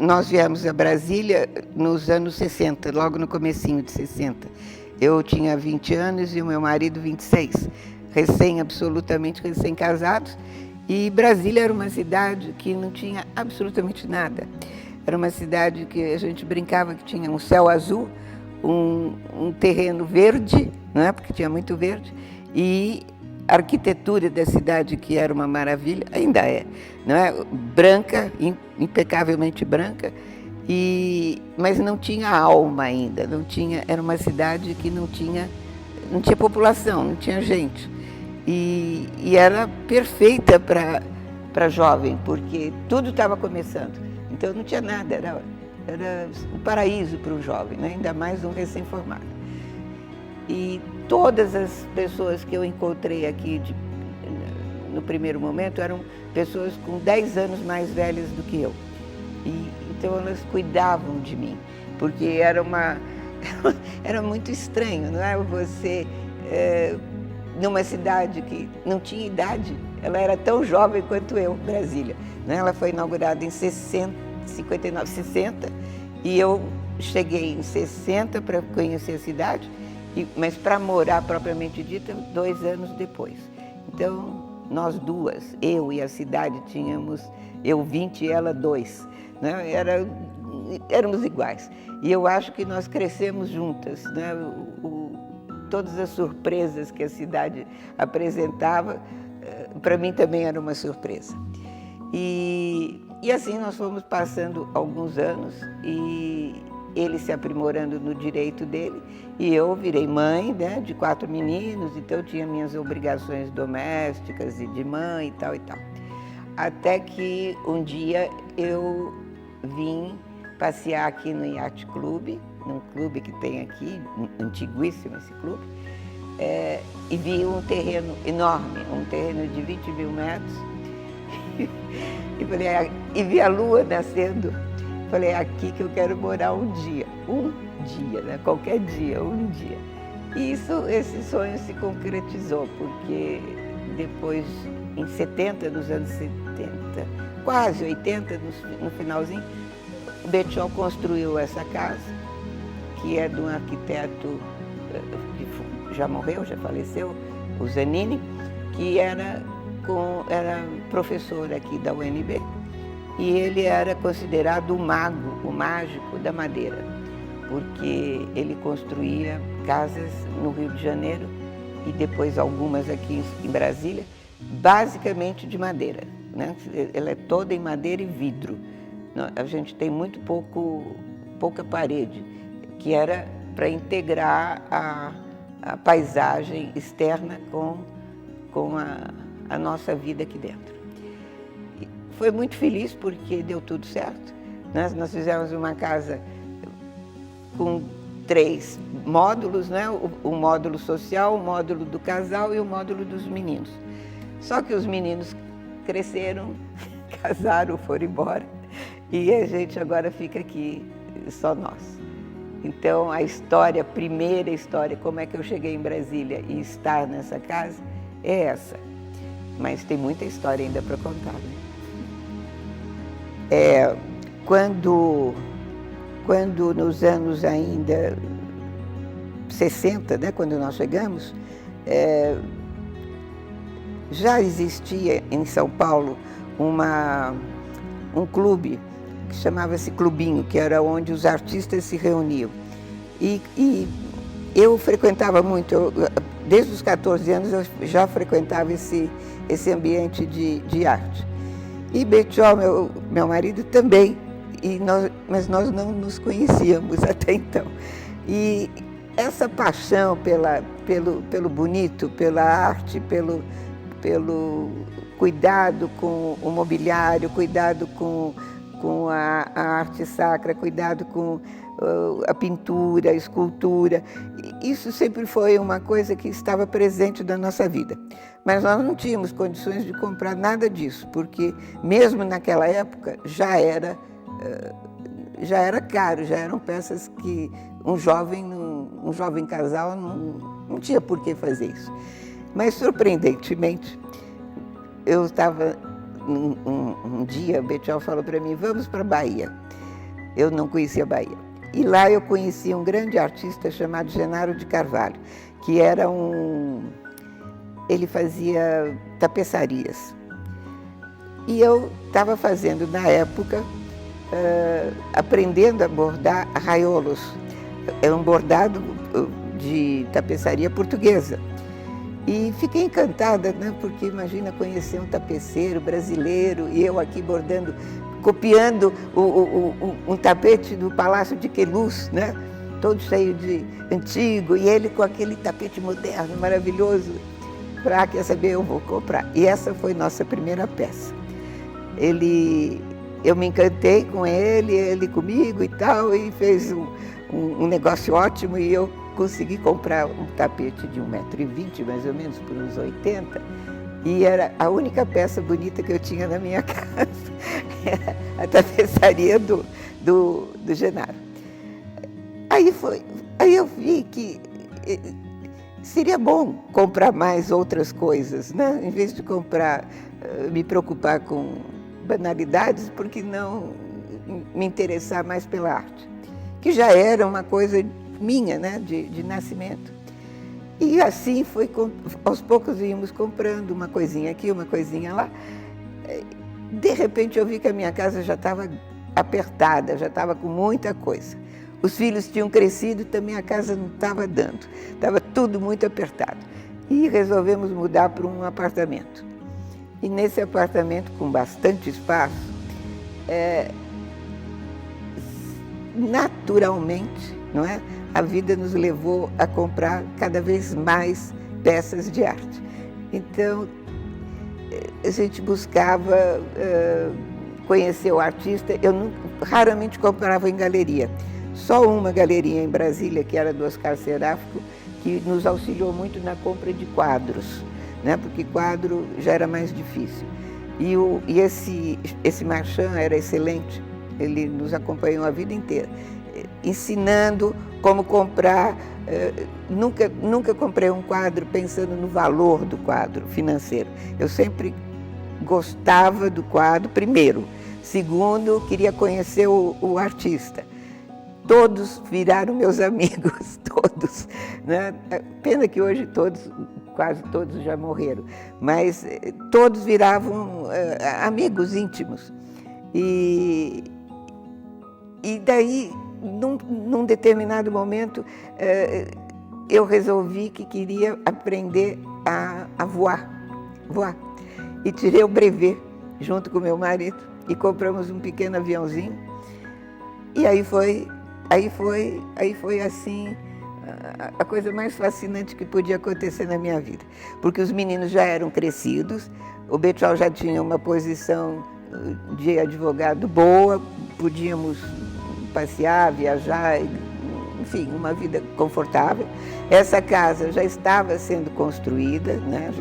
nós viemos a Brasília nos anos 60, logo no comecinho de 60. Eu tinha 20 anos e o meu marido 26, absolutamente recém-casados. E Brasília era uma cidade que não tinha absolutamente nada. Era uma cidade que a gente brincava que tinha um céu azul, um terreno verde, né, porque tinha muito verde, e a arquitetura da cidade, que era uma maravilha, ainda é, não é? Branca, impecavelmente branca, mas não tinha alma ainda, era uma cidade que não tinha população, não tinha gente. E era perfeita para jovem, porque tudo estava começando. Então não tinha nada, era um paraíso para o jovem, né? Ainda mais um recém-formado. E todas as pessoas que eu encontrei aqui no primeiro momento eram pessoas com 10 anos mais velhas do que eu. Então elas cuidavam de mim, porque era muito estranho, não é? Você, numa cidade que não tinha idade, ela era tão jovem quanto eu, Brasília, né? Ela foi inaugurada em 60, e eu cheguei em 60 para conhecer a cidade, mas para morar propriamente dita, 2 anos depois. Então, nós duas, eu e a cidade, eu 20 e ela 2, né? Éramos iguais. E eu acho que nós crescemos juntas, né? Todas as surpresas que a cidade apresentava, para mim também era uma surpresa. E assim nós fomos passando alguns anos e ele se aprimorando no direito dele, e eu virei mãe, né, de 4 meninos, então eu tinha minhas obrigações domésticas e de mãe e tal e tal. Até que um dia eu vim passear aqui no Yacht Club, num clube que tem aqui, antiguíssimo esse clube, e vi um terreno enorme, um terreno de 20 mil metros, e vi a lua nascendo. Falei, é aqui que eu quero morar um dia, né? Qualquer dia, um dia. E esse sonho se concretizou, porque depois, em 70, nos anos 70, quase 80, no finalzinho, o Bettiol construiu essa casa, que é de um arquiteto que já morreu, já faleceu, o Zanini, que era professor aqui da UNB. E ele era considerado o mágico da madeira, porque ele construía casas no Rio de Janeiro e depois algumas aqui em Brasília, basicamente de madeira, né? Ela é toda em madeira e vidro. A gente tem muito pouca parede, que era para integrar a paisagem externa com a nossa vida aqui dentro. Foi muito feliz porque deu tudo certo. Nós fizemos uma casa com 3 módulos, né? O módulo social, o módulo do casal e o módulo dos meninos. Só que os meninos cresceram, casaram, foram embora, e a gente agora fica aqui, só nós. Então a primeira história, como é que eu cheguei em Brasília e estar nessa casa, é essa. Mas tem muita história ainda para contar, né? Quando nos anos ainda 60, né, quando nós chegamos, já existia em São Paulo um clube que chamava-se Clubinho, que era onde os artistas se reuniam. E eu frequentava muito, desde os 14 anos eu já frequentava esse ambiente de arte. E Bettiol, meu marido, também, mas nós não nos conhecíamos até então. E essa paixão pelo bonito, pela arte, pelo cuidado com o mobiliário, cuidado com a arte sacra, cuidado com a pintura, a escultura, isso sempre foi uma coisa que estava presente na nossa vida. Mas nós não tínhamos condições de comprar nada disso, porque mesmo naquela época já era caro, já eram peças que um jovem casal não tinha por que fazer isso. Mas, surpreendentemente, eu estava, um dia, o Bettiol falou para mim, vamos para a Bahia. eu não conhecia a Bahia. E lá eu conheci um grande artista chamado Genaro de Carvalho, que era ele fazia tapeçarias. E eu estava fazendo, na época, aprendendo a bordar arraiolos. Era um bordado de tapeçaria portuguesa. E fiquei encantada, né? Porque imagina conhecer um tapeceiro brasileiro e eu aqui bordando, copiando um tapete do Palácio de Queluz, né? Todo cheio de antigo, e ele com aquele tapete moderno, maravilhoso. Quer saber, eu vou comprar. E essa foi nossa primeira peça. Eu me encantei com ele comigo e tal, e fez um negócio ótimo, e eu consegui comprar um tapete de 1,20 m, mais ou menos, por uns 80, e era a única peça bonita que eu tinha na minha casa, era a tapeçaria do Genaro. Aí eu vi que seria bom comprar mais outras coisas, né? Em vez de me preocupar com banalidades, por que não me interessar mais pela arte? Que já era uma coisa minha, né, de nascimento. E assim foi, aos poucos íamos comprando uma coisinha aqui, uma coisinha lá. De repente eu vi que a minha casa já estava apertada, já estava com muita coisa. Os filhos tinham crescido e também a casa não estava dando, estava tudo muito apertado. E resolvemos mudar para um apartamento. E nesse apartamento, com bastante espaço, naturalmente, não é? A vida nos levou a comprar cada vez mais peças de arte. Então, a gente buscava conhecer o artista. Eu raramente comprava em galeria. Só uma galeria em Brasília, que era do Oscar Seráfico, que nos auxiliou muito na compra de quadros, né? Porque quadro já era mais difícil. E esse Marchand era excelente, ele nos acompanhou a vida inteira, ensinando como comprar. Nunca comprei um quadro pensando no valor do quadro financeiro. Eu sempre gostava do quadro, primeiro. Segundo, queria conhecer o artista. Todos viraram meus amigos, todos, né? Pena que hoje quase todos já morreram, mas todos viravam amigos íntimos. E daí, num determinado momento, eu resolvi que queria aprender a voar. E tirei o brevet junto com meu marido e compramos um pequeno aviãozinho. E aí foi assim a coisa mais fascinante que podia acontecer na minha vida, porque os meninos já eram crescidos, o Betchol já tinha uma posição de advogado boa, podíamos passear, viajar, enfim, uma vida confortável. Essa casa já estava sendo construída, né?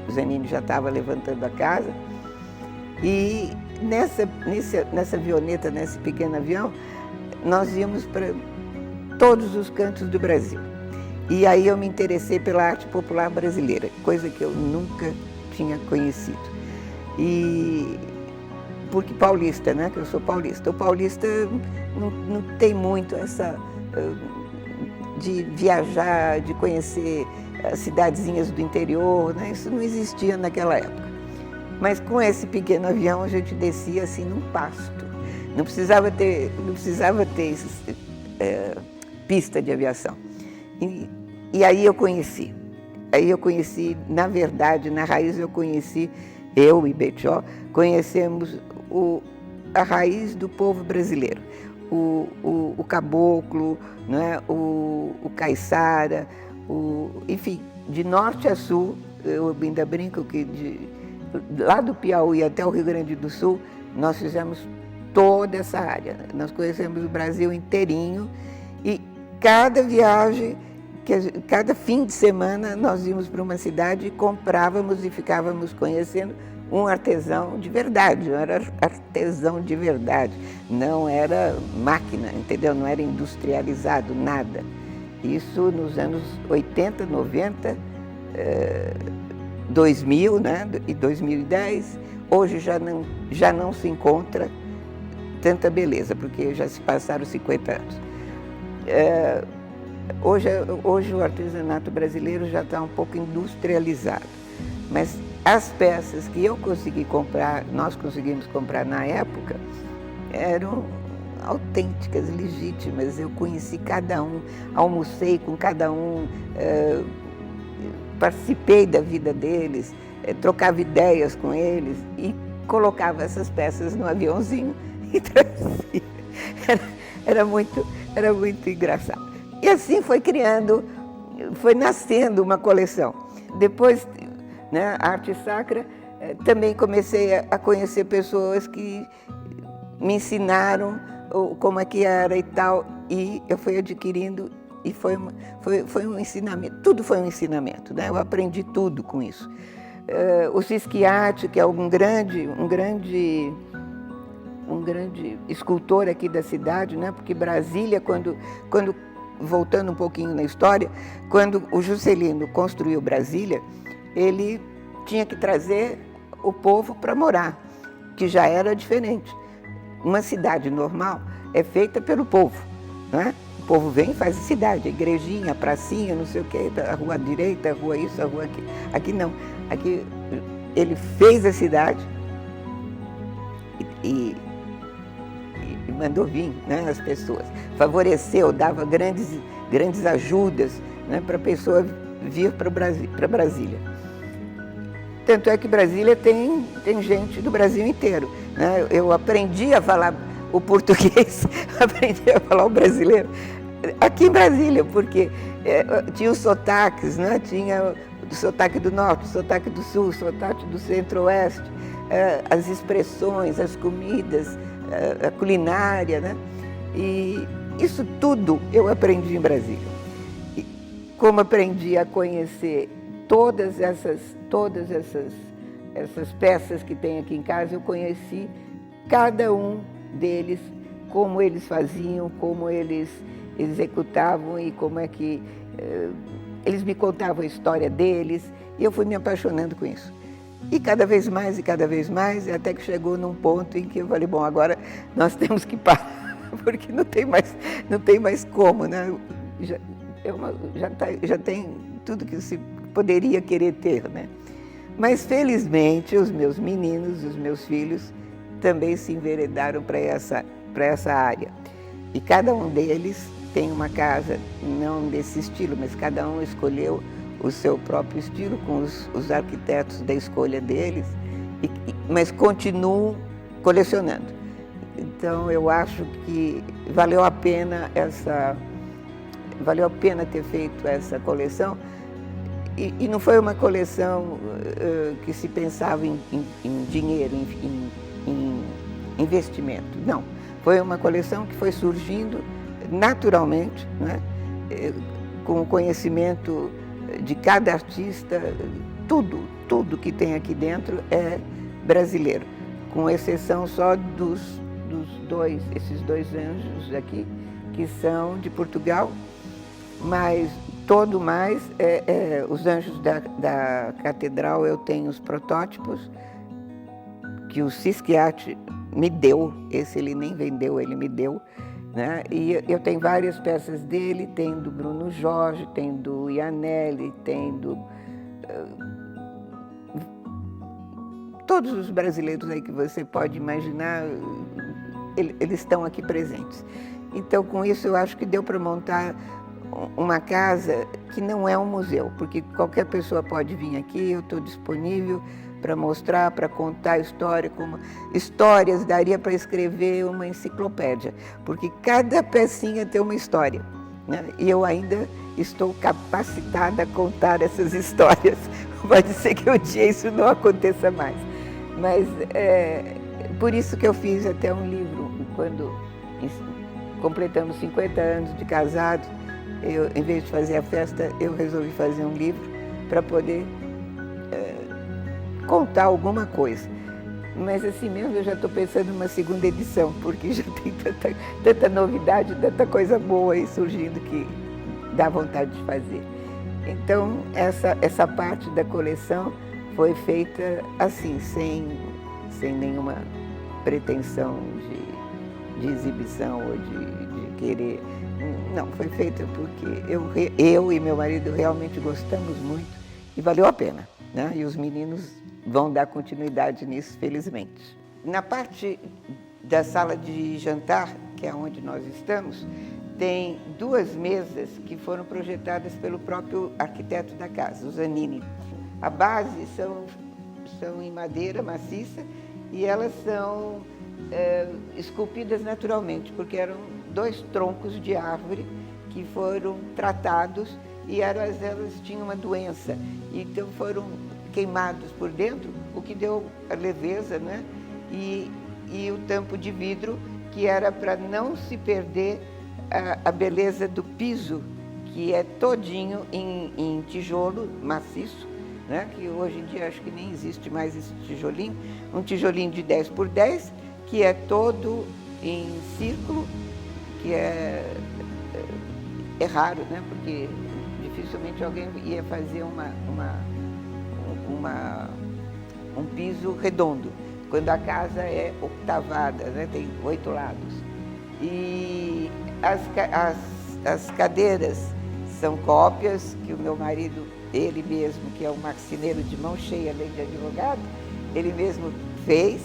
O Zenini já estava levantando a casa, e nessa avioneta, nesse pequeno avião, nós íamos para todos os cantos do Brasil. E aí eu me interessei pela arte popular brasileira, coisa que eu nunca tinha conhecido. E porque paulista, né? Que eu sou paulista. O paulista não tem muito essa de viajar, de conhecer as cidadezinhas do interior, né? Isso não existia naquela época. Mas com esse pequeno avião a gente descia assim num pasto. Não precisava ter pista de aviação. E aí eu conheci, na verdade, na raiz eu e Betchol, conhecemos a raiz do povo brasileiro, o caboclo, né? o caiçara, enfim, de norte a sul. Eu ainda brinco que lá do Piauí até o Rio Grande do Sul, nós fizemos toda essa área. Nós conhecemos o Brasil inteirinho, e cada viagem, cada fim de semana, nós íamos para uma cidade e comprávamos e ficávamos conhecendo um artesão de verdade. Era artesão de verdade, não era máquina, entendeu? Não era industrializado, nada. Isso nos anos 80, 90, 2000, né? E 2010. Hoje já não se encontra tanta beleza, porque já se passaram 50 anos. Hoje o artesanato brasileiro já está um pouco industrializado, mas as peças que eu consegui comprar, nós conseguimos comprar na época, eram autênticas, legítimas. Eu conheci cada um, almocei com cada um, participei da vida deles, trocava ideias com eles e colocava essas peças no aviãozinho e trazia. Era muito engraçado. E assim foi nascendo uma coleção. Depois, né, a arte sacra, também comecei a conhecer pessoas que me ensinaram como é que era e tal, e eu fui adquirindo, e foi um ensinamento, tudo foi um ensinamento, né? Eu aprendi tudo com isso. O Cischiatti, que é um grande escultor aqui da cidade, né? Porque Brasília, quando voltando um pouquinho na história, quando o Juscelino construiu Brasília, ele tinha que trazer o povo para morar, que já era diferente. Uma cidade normal é feita pelo povo, né? O povo vem e faz a cidade, a igrejinha, a pracinha, não sei o quê, a rua direita, a rua isso, a rua aqui. Aqui não. Aqui ele fez a cidade e mandou vir, né, as pessoas. Favoreceu, dava grandes ajudas, né, para a pessoa vir para Brasília. Tanto é que Brasília tem gente do Brasil inteiro, né? Eu aprendi a falar o português, aprendi a falar o brasileiro aqui em Brasília, porque tinha os sotaques, né? Tinha o sotaque do norte, o sotaque do sul, o sotaque do centro-oeste, as expressões, as comidas, a culinária, né? E isso tudo eu aprendi em Brasília. E como aprendi a conhecer todas essas peças que tem aqui em casa, eu conheci cada um deles, como eles faziam, como eles executavam e como é que eles me contavam a história deles, e eu fui me apaixonando com isso. E cada vez mais, até que chegou num ponto em que eu falei, bom, agora nós temos que parar, porque não tem mais como, né? Já tem tudo que se poderia querer ter, né? Mas felizmente os meus meninos, os meus filhos, também se enveredaram para essa área. E cada um deles tem uma casa, não desse estilo, mas cada um escolheu o seu próprio estilo, com os arquitetos da escolha deles, mas continuam colecionando. Então eu acho que valeu a pena ter feito essa coleção. E não foi uma coleção que se pensava em dinheiro, em investimento. Não, foi uma coleção que foi surgindo naturalmente, né? Com o conhecimento de cada artista. Tudo que tem aqui dentro é brasileiro, com exceção só esses dois anjos aqui, que são de Portugal, mas todo mais, os anjos da catedral, eu tenho os protótipos que o Cischiatti me deu, esse ele nem vendeu, ele me deu, né? E eu tenho várias peças dele, tem do Bruno Jorge, tem do Iannelli, tem do... todos os brasileiros aí que você pode imaginar, eles estão aqui presentes. Então, com isso, eu acho que deu para montar uma casa que não é um museu, porque qualquer pessoa pode vir aqui, eu estou disponível para mostrar, para contar histórias, daria para escrever uma enciclopédia, porque cada pecinha tem uma história, né? E eu ainda estou capacitada a contar essas histórias. Pode ser que um dia isso não aconteça mais, mas por isso que eu fiz até um livro, quando completamos 50 anos de casados. Em vez de fazer a festa, eu resolvi fazer um livro para poder contar alguma coisa. Mas assim mesmo eu já estou pensando numa segunda edição, porque já tem tanta novidade, tanta coisa boa aí surgindo que dá vontade de fazer. Então, essa parte da coleção foi feita assim, sem nenhuma pretensão de exibição ou de querer. Não, foi feita porque eu e meu marido realmente gostamos muito e valeu a pena, né? E os meninos vão dar continuidade nisso, felizmente. Na parte da sala de jantar, que é onde nós estamos, tem 2 mesas que foram projetadas pelo próprio arquiteto da casa, o Zanini. A base são em madeira maciça e elas são esculpidas naturalmente, porque eram 2 troncos de árvore que foram tratados e elas tinham uma doença, então foram queimados por dentro, o que deu a leveza, né? E o tampo de vidro, que era para não se perder a beleza do piso, que é todinho em tijolo maciço, né? Que hoje em dia acho que nem existe mais esse tijolinho, um tijolinho de 10 por 10, que é todo em círculo, que é raro, né? Porque dificilmente alguém ia fazer um piso redondo, quando a casa é octavada, né? Tem 8 lados. E as cadeiras são cópias que o meu marido, ele mesmo, que é um marceneiro de mão cheia, além de advogado, ele mesmo fez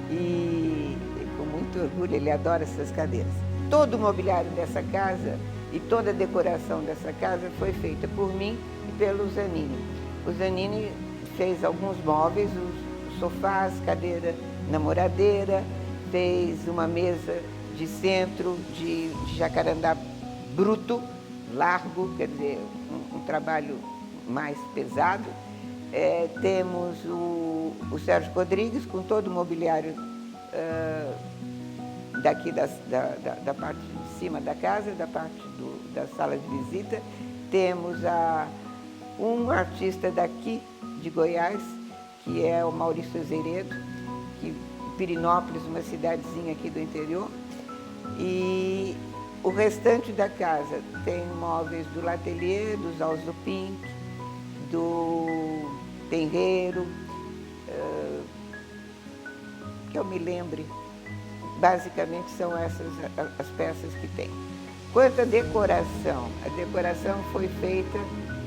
e com muito orgulho, ele adora essas cadeiras. Todo o mobiliário dessa casa e toda a decoração dessa casa foi feita por mim e pelo Zanini. O Zanini fez alguns móveis, os sofás, cadeira namoradeira, fez uma mesa de centro de jacarandá bruto, largo, quer dizer, um trabalho mais pesado. Temos o Sérgio Rodrigues com todo o mobiliário daqui da parte de cima da casa, da parte da sala de visita. Temos um artista daqui de Goiás, que é o Maurício Azeredo, que Pirinópolis, uma cidadezinha aqui do interior. E o restante da casa tem móveis do Latelier, dos Alzo Pink, do Tenreiro, que eu me lembre. Basicamente são essas as peças que tem. Quanto à decoração, a decoração foi feita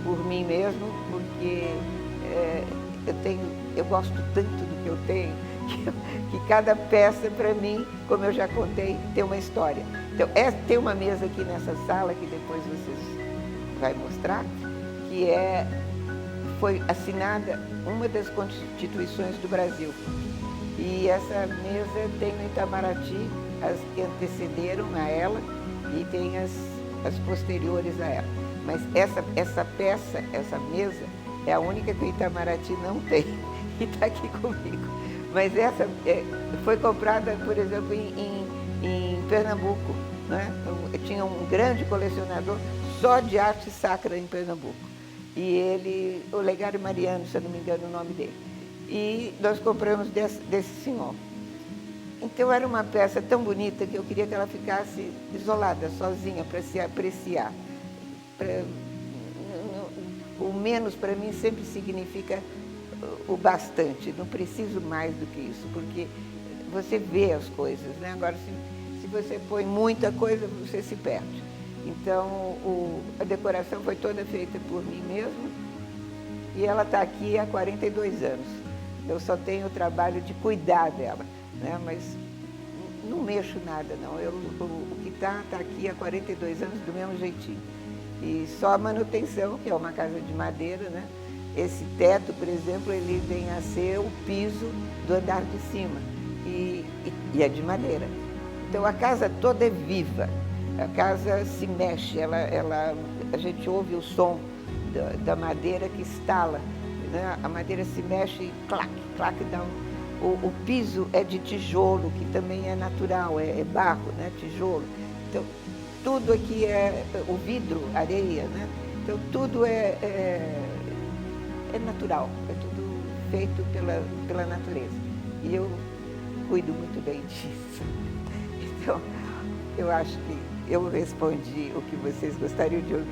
por mim mesmo, porque eu gosto tanto do que eu tenho, que cada peça para mim, como eu já contei, tem uma história. Então, tem uma mesa aqui nessa sala, que depois vocês vão mostrar, que foi assinada uma das constituições do Brasil. E essa mesa tem no Itamaraty as que antecederam a ela e tem as posteriores a ela. Mas essa peça, essa mesa, é a única que o Itamaraty não tem e está aqui comigo. Mas essa foi comprada, por exemplo, em Pernambuco, né? Eu tinha um grande colecionador só de arte sacra em Pernambuco. E o Legário Mariano, se eu não me engano o nome dele. E nós compramos desse senhor. Então era uma peça tão bonita que eu queria que ela ficasse isolada, sozinha, para se apreciar. O menos para mim sempre significa o bastante, não preciso mais do que isso, porque você vê as coisas, né? Agora, se você põe muita coisa, você se perde. Então, a decoração foi toda feita por mim mesmo e ela está aqui há 42 anos. Eu só tenho o trabalho de cuidar dela, né? Mas não mexo nada, não. O que está aqui há 42 anos do mesmo jeitinho. E só a manutenção, que é uma casa de madeira, né? Esse teto, por exemplo, ele vem a ser o piso do andar de cima e é de madeira. Então a casa toda é viva, a casa se mexe, a gente ouve o som da madeira que estala, né? A madeira se mexe e clac, clac, o piso é de tijolo, que também é natural, é barro, né? Tijolo. Então tudo aqui é o vidro, areia, né? Então tudo é natural, é tudo feito pela natureza. E eu cuido muito bem disso. Então, eu acho que eu respondi o que vocês gostariam de ouvir.